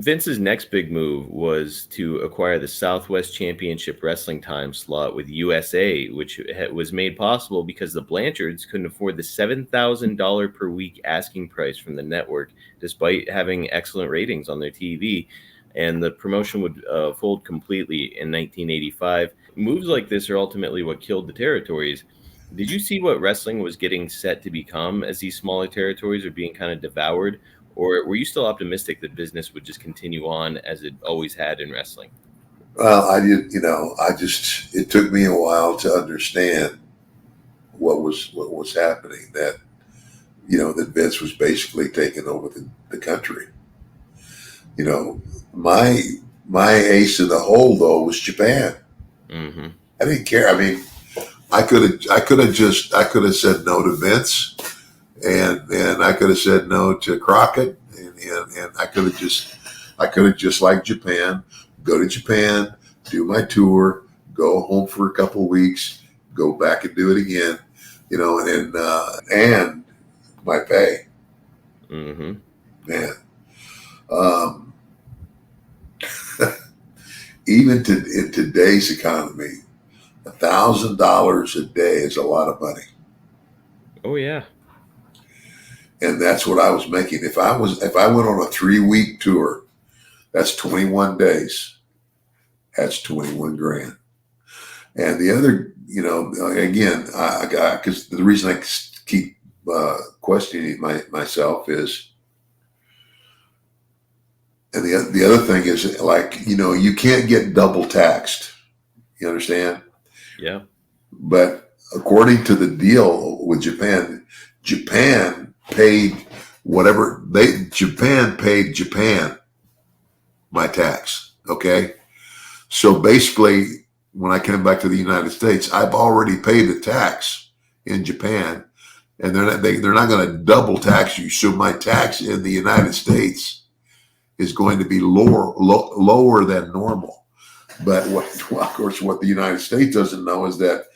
Vince's next big move was to acquire the Southwest Championship Wrestling time slot with USA, which was made possible because the Blanchards couldn't afford the $7,000 per week asking price from the network, despite having excellent ratings on their TV. And the promotion would fold completely in 1985. Moves like this are ultimately what killed the territories. Did you see what wrestling was getting set to become as these smaller territories are being kind of devoured? Or were you still optimistic that business would just continue on as it always had in wrestling? Well, I did, I just, it took me a while to understand what was happening. That that Vince was basically taking over the country. You know, my my ace in the hole though was Japan. Mm-hmm. I didn't care. I mean, I could have said no to Vince, and I could have said no to Crockett, and I could have just like Japan, go to Japan, do my tour, go home for a couple of weeks, go back and do it again, and my pay, Mm-hmm. man. Um, Even in today's economy, $1,000 a day is a lot of money, Oh yeah. and that's what I was making. If I went on a 3 week tour, that's 21 days. That's 21 grand. And the other, again, because the reason I keep questioning myself is, and the other thing is, like, you can't get double taxed. You understand? Yeah. But according to the deal with Japan, Japan paid Japan paid Japan my tax. Okay. So basically, when I came back to the United States, I've already paid the tax in Japan, and they're not going to double tax you. So my tax in the United States is going to be lower than normal. But of course, what the United States doesn't know is that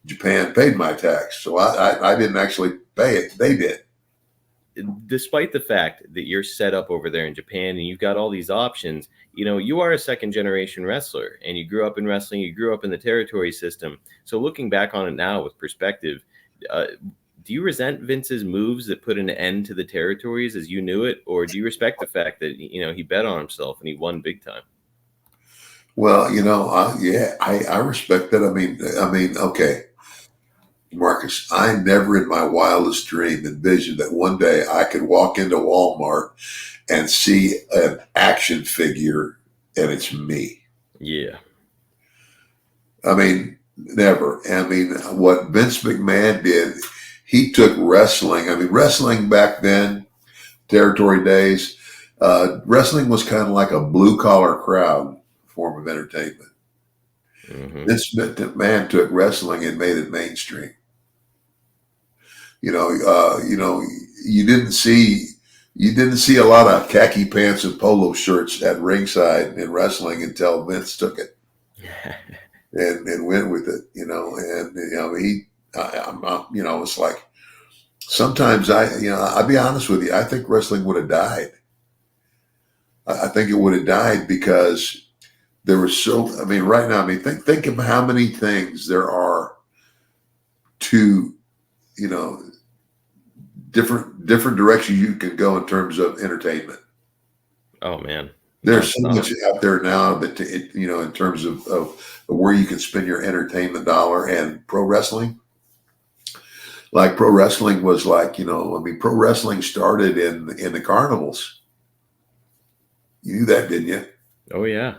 Japan paid my tax, so I didn't actually pay it. They did. Despite the fact that you're set up over there in Japan and you've got all these options, you are a second generation wrestler and you grew up in wrestling, you grew up in the territory system. So looking back on it now with perspective, uh, do you resent Vince's moves that put an end to the territories as you knew it, or do you respect the fact that he bet on himself and he won big time? Well, yeah, I respect that. I mean, okay, Marcus, I never in my wildest dream envisioned that one day I could walk into Walmart and see an action figure and it's me. Yeah. I mean, never. I mean, what Vince McMahon did, he took wrestling. I mean, wrestling back then, territory days, wrestling was kind of like a blue collar crowd form of entertainment. Mm-hmm. Vince McMahon took wrestling and made it mainstream. You know, you didn't see a lot of khaki pants and polo shirts at ringside in wrestling until Vince took it and went with it. And I'm not, it's like sometimes I'll be honest with you, I think wrestling would have died. I think it would have died because there was I mean, right now, I mean, think of how many things there are to, you know, different directions you can go in terms of entertainment. Oh man. There's so Non-stop. much out there now that in terms of where you can spend your entertainment dollar. And pro wrestling, like pro wrestling was like, I mean, pro wrestling started in the carnivals. You knew that, didn't you? Oh yeah.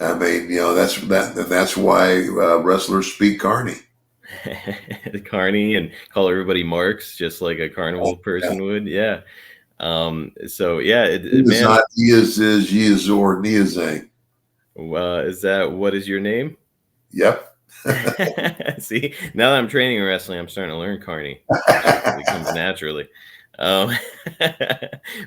I mean, that's why wrestlers speak carny. Carney and call everybody Marks, just like a carnival Yeah. person would. Yeah. So yeah, man. Yizor Niazang. Is that what is your name? Yep. See, now that I'm training in wrestling, I'm starting to learn Carney. It comes naturally. Um,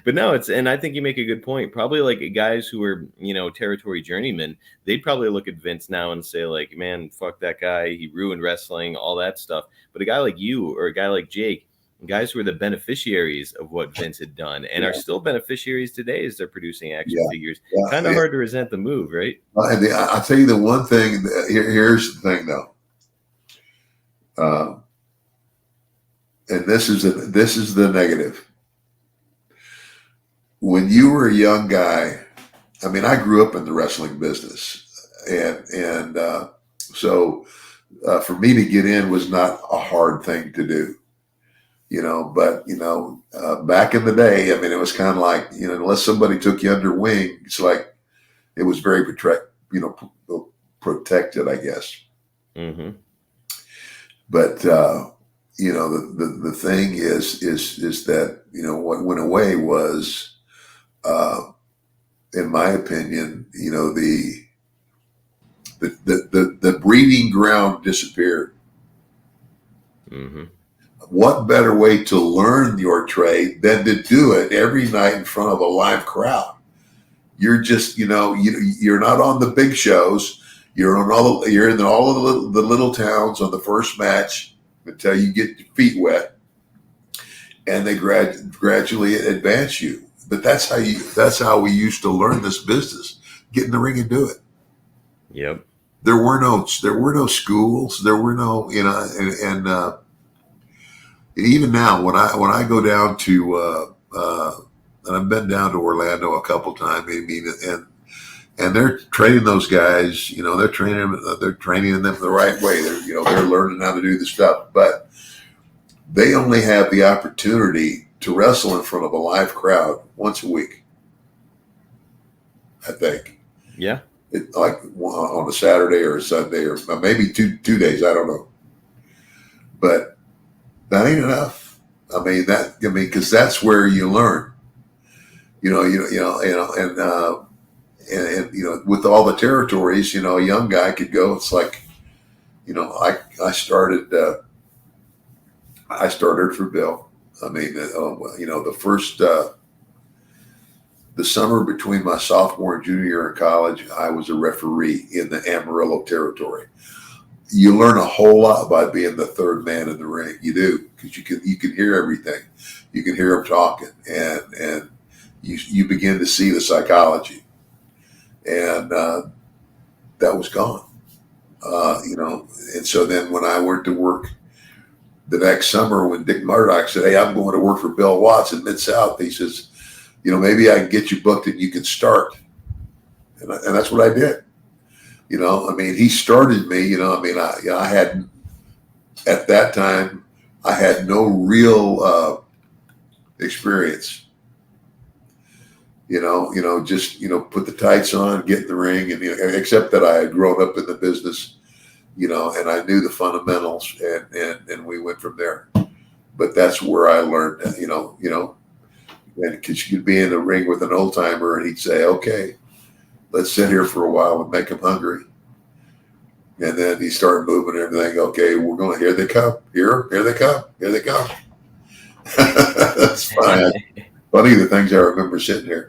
but no, and I think you make a good point. Probably like guys who are, territory journeymen, they'd probably look at Vince now and say, like, man, fuck that guy. He ruined wrestling, all that stuff. But a guy like you or a guy like Jake, Guys were the beneficiaries of what Vince had done and are Yeah, still beneficiaries today as they're producing action yeah, figures. Kind of yeah. hard to resent the move, right? I'll tell you the one thing. Here's the thing, though, uh, and this is the negative. When you were a young guy, I mean, I grew up in the wrestling business, and so for me to get in was not a hard thing to do, But back in the day, I mean, it was kind of like unless somebody took you under wing, it's like it was very protected, I guess. Mm-hmm. But the thing is that what went away was, in my opinion, the breeding ground disappeared. Mm-hmm. What better way to learn your trade than to do it every night in front of a live crowd? You're just you're not on the big shows. You're in all of the little towns on the first match until you get your feet wet, and they gradually advance you. But that's how we used to learn this business. Get in the ring and do it. Yep. There were no schools. There were no and even now when I go down to and I've been down to Orlando a couple times. I mean, and they're training those guys. They're training them the right way. They're learning how to do the stuff, but they only have the opportunity to wrestle in front of a live crowd once a week, I think. Yeah. Like on a Saturday or a Sunday or maybe two days. I don't know, but that ain't enough. Because that's where you learn. And with all the territories, a young guy could go. It's like, I started for Bill. I mean, the first the summer between my sophomore and junior year in college, I was a referee in the Amarillo territory. You learn a whole lot by being the third man in the ring. You do, because you can hear everything. You can hear them talking, and you begin to see the psychology, and that was gone. And so then when I went to work the next summer, when Dick Murdoch said, "Hey, I'm going to work for Bill Watts in Mid South," he says, "Maybe I can get you booked and you can start," and that's what I did. He started me. I had at that time I had no real experience. Just put the tights on, get in the ring, and except that I had grown up in the business, and I knew the fundamentals, and we went from there. But that's where I learned, and because you could be in the ring with an old timer, and he'd say, "Okay, let's sit here for a while and make them hungry." And then he started moving everything. Okay, we're going. Here they come. Here they come. Here they come. That's fine. Funny the things I remember sitting here.